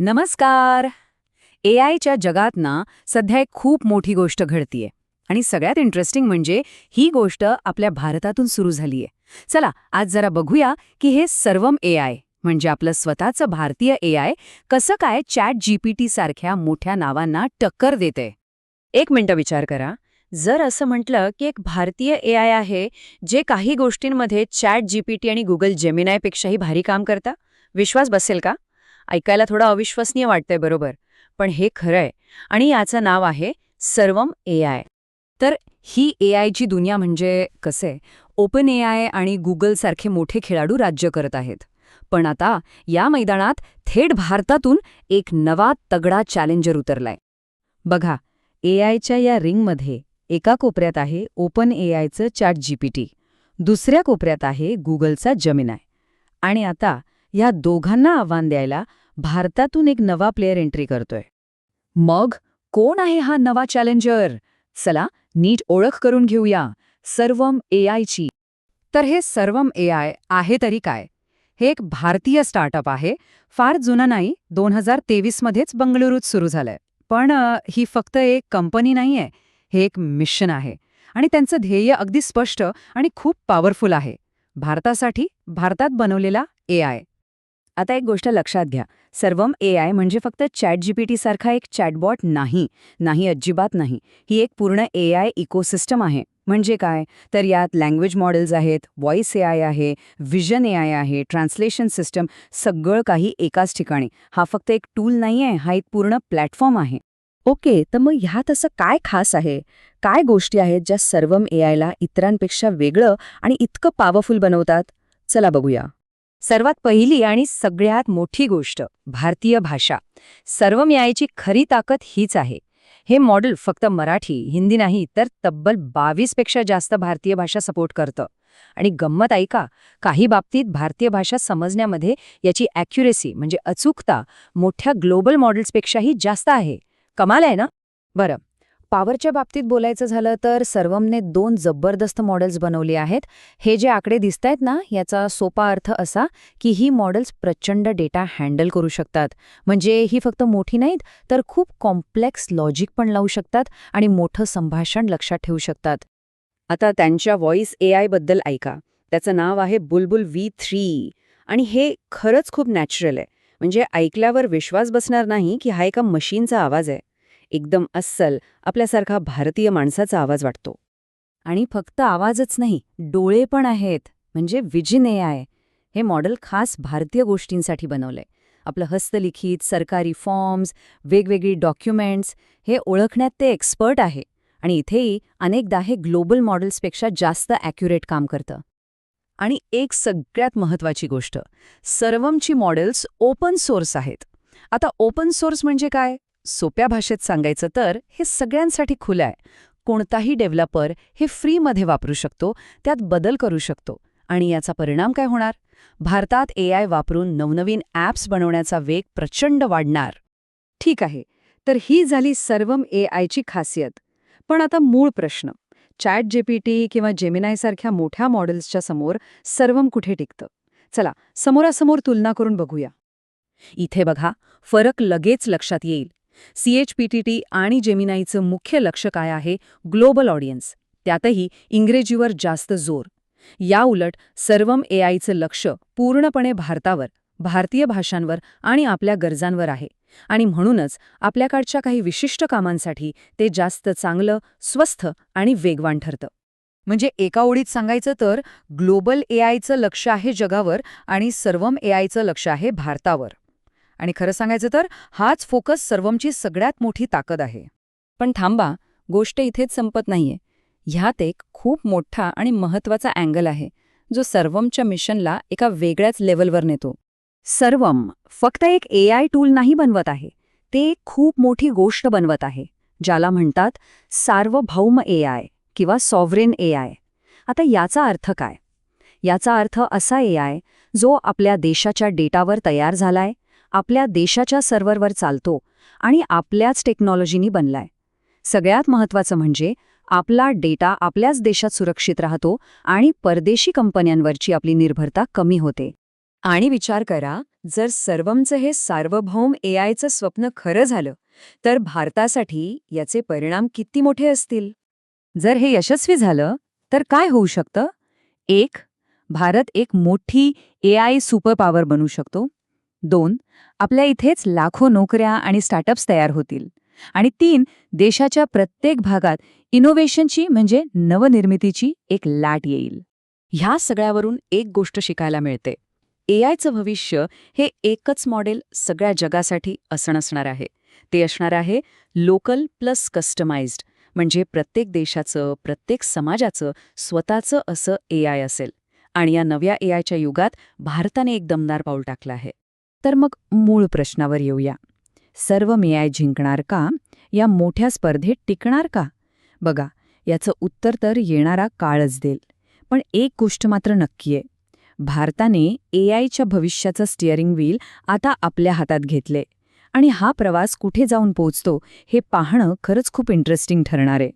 नमस्कार. एआयच्या जगात ना सध्या एक खूप मोठी गोष्ट घडतीये आणि सगळ्यात इंटरेस्टिंग म्हणजे ही गोष्ट आपल्या भारतातून सुरू झालीये. चला आज जरा बघूया की हे सर्वम एआय म्हणजे आपलं स्वतःचं भारतीय एआय कसं काय ChatGPT सारख्या मोठ्या नावांना टक्कर देते. एक मिनिटं विचार करा. जर असं म्हटलं की एक भारतीय एआय आहे जे काही गोष्टींमध्ये ChatGPT आणि गुगल जेमिनायपेक्षाही भारी काम करता, विश्वास बसेल का? ऐकायला थोडं अविश्वसनीय वाटतंय बरोबर, पण हे खरंय. आणि याचं नाव आहे सर्वम एआय. तर ही एआयची दुनिया म्हणजे कसे ओपन एआय आणि गुगल सारखे मोठे खेळाडू राज्य करत आहेत. पण आता या मैदानात थेट भारतातून एक नवा तगडा चॅलेंजर उतरलाय. बघा, एआयच्या या रिंगमध्ये एका कोपऱ्यात आहे ओपन एआयचं ChatGPT, दुसऱ्या कोपऱ्यात आहे गुगलचा जेमिनाय. आणि आता या दोघांना आव्हान द्यायला भारतातून एक नवा प्लेयर एंट्री करतोय. मग कोण आहे हा नवा चॅलेंजर? चला नीट ओळख करून घेऊया सर्वम एआयची. तर हे सर्वम एआय आहे तरी काय? हे एक भारतीय स्टार्टअप आहे. फार जुनं नाही, 2023 मध्येच बंगळुरूत सुरू झालंय. पण ही फक्त एक कंपनी नाहीये, हे एक मिशन आहे. आणि त्यांचं ध्येय अगदी स्पष्ट आणि खूप पॉवरफुल आहे. भारतासाठी, भारतात बनवलेला एआय. आता एक गोष्ट लक्षात घ्या, सर्वम एआय म्हणजे फक्त ChatGPT सारखा एक चॅटबॉट नाही, अजिबात नाही. ही एक पूर्ण एआय इकोसिस्टम आहे. म्हणजे काय? तर यात लँग्वेज मॉडेल्स आहेत, व्हॉइस एआय आहे, व्हिजन एआय आहे, ट्रान्सलेशन सिस्टम, सगळं काही एकाच ठिकाणी. हा फक्त एक टूल नाहीये, हा एक पूर्ण प्लॅटफॉर्म आहे. ओके, तर मग ह्यात असं काय खास आहे? काय गोष्टी आहेत ज्या सर्वम एआयला इतरांपेक्षा वेगळं आणि इतकं पॉवरफुल बनवतात? चला बघूया. सर्वात पहिली आणि सगळ्यात मोठी गोष्ट, भारतीय भाषा. सर्वम एआयची खरी ताकद हीच आहे. हे मॉडेल फक्त मराठी, हिंदी नाही तर तब्बल 22 पेक्षा जास्त भारतीय भाषा सपोर्ट करतं. आणि गंमत ऐका, काही बाबतीत भारतीय भाषा समजण्यामध्ये याची ॲक्युरेसी म्हणजे अचूकता मोठ्या ग्लोबल मॉडेल्सपेक्षाही जास्त आहे. कमाल आहे ना? बरं, पॉवरच्या बाबतीत बोलायचं झालं तर सर्वमने 2 जबरदस्त मॉडेल्स बनवली आहेत. हे जे आकडे दिसतायत ना, याचा सोपा अर्थ असा की ही मॉडेल्स प्रचंड डेटा हँडल करू शकतात. म्हणजे ही फक्त मोठी नाहीत, तर खूप कॉम्प्लेक्स लॉजिक पण लावू शकतात आणि मोठं संभाषण लक्षात ठेवू शकतात. आता त्यांच्या व्हॉइस एआयबद्दल ऐका. त्याचं नाव आहे बुलबुल V3 आणि हे खरंच खूप नॅचरल आहे. म्हणजे ऐकल्यावर विश्वास बसणार नाही की हा एका मशीनचा आवाज आहे. एकदम अस्सल, आपल्यासारखा भारतीय माणसाचा आवाज वाटतो. आणि फक्त आवाजच नाही, डोळे पण आहेत. म्हणजे व्हिजन एआय. हे मॉडेल खास भारतीय गोष्टींसाठी बनवलंय. आपलं हस्तलिखित, सरकारी फॉर्म्स, वेगवेगळी डॉक्युमेंट्स हे ओळखण्यात ते एक्सपर्ट आहे. आणि इथेही अनेकदा हे ग्लोबल मॉडेल्सपेक्षा जास्त ॲक्युरेट काम करतं. आणि एक सगळ्यात महत्त्वाची गोष्ट, सर्वमची मॉडेल्स ओपन सोर्स आहेत. आता ओपन सोर्स म्हणजे काय? सोप्या भाषेत सांगायचं तर हे सगळ्यांसाठी खुलं आहे. कोणताही डेव्हलपर हे फ्रीमध्ये वापरू शकतो, त्यात बदल करू शकतो. आणि याचा परिणाम काय होणार? भारतात एआय वापरून नवनवीन ॲप्स बनवण्याचा वेग प्रचंड वाढणार. ठीक आहे, तर ही झाली सर्वम एआयची खासियत. पण आता मूळ प्रश्न, ChatGPT किंवा जेमिनायसारख्या मोठ्या मॉडेल्सच्या समोर सर्वम कुठे टिकतं? चला समोरासमोर तुलना करून बघूया. इथे बघा, फरक लगेच लक्षात येईल. ChatGPT आणि जेमिनायचं मुख्य लक्ष काय आहे? Global audience. त्यातही इंग्रजीवर जास्त जोर. या उलट सर्वम एआयचं लक्ष पूर्णपणे भारतावर, भारतीय भाषांवर आणि आपल्या गरजांवर आहे. आणि म्हणूनच आपल्याकडच्या काही विशिष्ट कामांसाठी ते जास्त चांगलं, स्वस्थ आणि वेगवान ठरतं. म्हणजे एका ओळीत सांगायचं तर ग्लोबल एआयचं लक्ष आहे जगावर आणि सर्वम एआयचं लक्ष आहे भारतावर. आणि खरं सांगायचं तर हाच फोकस सर्वमची सगळ्यात मोठी ताकद आहे. पण थांबा, गोष्ट इथेच संपत नाहीये. ह्यात एक खूप मोठा आणि महत्त्वाचा अँगल आहे, जो सर्वमच्या मिशनला एका वेगळ्याच लेव्हलवर नेतो. सर्वम फक्त एक एआय टूल नाही बनवत आहे, ते एक खूप मोठी गोष्ट बनवत आहे, ज्याला म्हणतात सार्वभौम एआय किंवा सॉव्हरेन एआय. आता याचा अर्थ काय? याचा अर्थ असा एआय जो आपल्या देशाच्या डेटावर तयार झालाय, आपल्या देशाच्या सर्व्हरवर चालतो आणि आपल्याच टेक्नॉलॉजीनी बनलाय. सगळ्यात महत्त्वाचं म्हणजे आपला डेटा आपल्याच देशात सुरक्षित राहतो आणि परदेशी कंपन्यांवरची आपली निर्भरता कमी होते. आणि विचार करा, जर सर्वमचं हे सार्वभौम एआयचं स्वप्न खरं झालं तर भारतासाठी याचे परिणाम किती मोठे असतील? जर हे यशस्वी झालं तर काय होऊ शकतं? 1. भारत एक मोठी AI सुपर पॉवर बनू शकतो. 2. आपल्या इथेच लाखो नोकऱ्या आणि स्टार्टअप्स तयार होतील. आणि 3. देशाच्या प्रत्येक भागात इनोव्हेशनची म्हणजे नवनिर्मितीची एक लाट येईल. ह्या सगळ्यावरून एक गोष्ट शिकायला मिळते. AIचं भविष्य हे एकच मॉडेल सगळ्या जगासाठी असं नसणार आहे. ते असणार आहे लोकल प्लस कस्टमाइज्ड, म्हणजे प्रत्येक देशाचं, प्रत्येक समाजाचं स्वतःचं असं AI असेल. आणि या नव्या AIच्या युगात भारताने एक दमदार पाऊल टाकलं आहे. तर मग मूळ प्रश्नावर येऊया. सर्व AI जिंकणार का? या मोठ्या स्पर्धेत टिकणार का? बघा, याचं उत्तर तर येणारा काळच देईल. पण एक गोष्ट मात्र नक्की आहे. भारताने AIच्या भविष्याचं स्टिअरिंग व्हील आता आपल्या हातात घेतले. आणि हा प्रवास कुठे जाऊन पोहोचतो हे पाहणं खरंच खूप इंटरेस्टिंग ठरणार आहे.